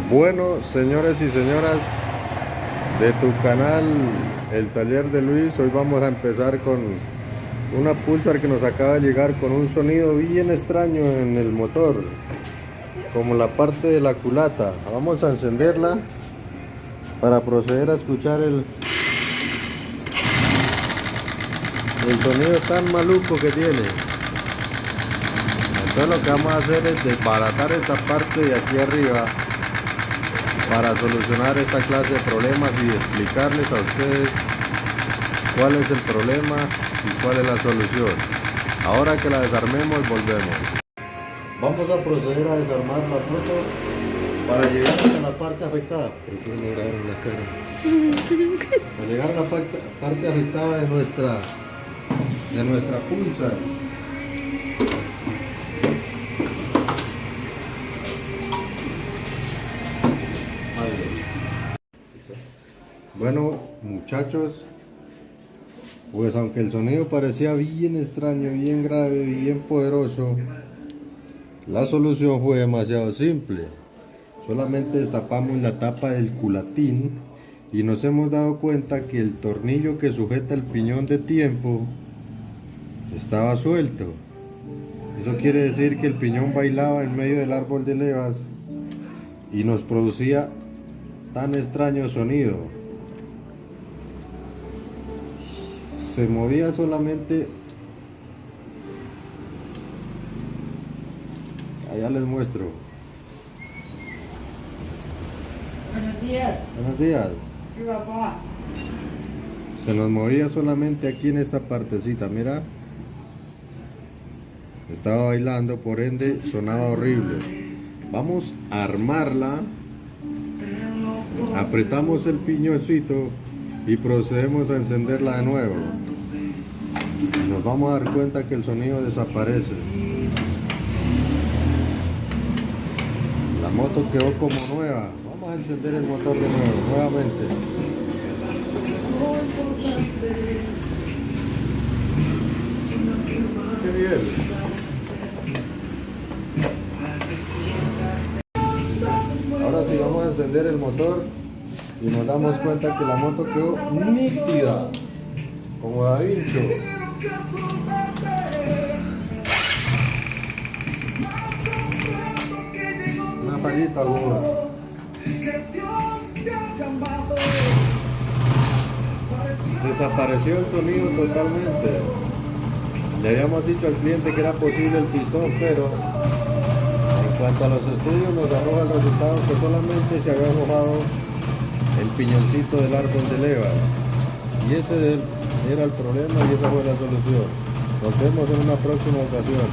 Bueno, señores y señoras de tu canal El Taller de Luis, hoy vamos a empezar con una Pulsar que nos acaba de llegar con un sonido bien extraño en el motor, como la parte de la culata. Vamos a encenderla para proceder a escuchar el sonido tan maluco que tiene. Entonces lo que vamos a hacer es desbaratar esta parte de aquí arriba para solucionar esta clase de problemas y explicarles a ustedes cuál es el problema y cuál es la solución. Ahora que la desarmemos, volvemos. Vamos a proceder a desarmar la moto para llegar hasta la parte afectada. Pero quiero mirar en la cara. Para llegar a la parte afectada de nuestra Pulsar. Bueno, muchachos, pues aunque el sonido parecía bien extraño, bien grave, bien poderoso, la solución fue demasiado simple. Solamente destapamos la tapa del culatín y nos hemos dado cuenta que el tornillo que sujeta el piñón de tiempo estaba suelto. Eso quiere decir que el piñón bailaba en medio del árbol de levas y nos producía tan extraño sonido. Se movía solamente. Allá les muestro. Buenos días. Buenos días. ¿Qué papá? Se nos movía solamente aquí en esta partecita, mira. Estaba bailando, por ende sonaba horrible. Vamos a armarla. Apretamos el piñoncito y procedemos a encenderla de nuevo. Nos vamos a dar cuenta que el sonido desaparece. La moto quedó como nueva. Vamos a encender el motor de nuevo, nuevamente. Qué bien. Ahora sí vamos a encender el motor y nos damos cuenta que la moto quedó nítida, como Da Vinci. Una fallita aguda. Desapareció el sonido totalmente. Le habíamos dicho al cliente que era posible el pistón, pero en cuanto a los estudios nos arroja el resultado que solamente se había mojado el piñoncito del árbol de leva, y ese era el problema y esa fue la solución. Nos vemos en una próxima ocasión.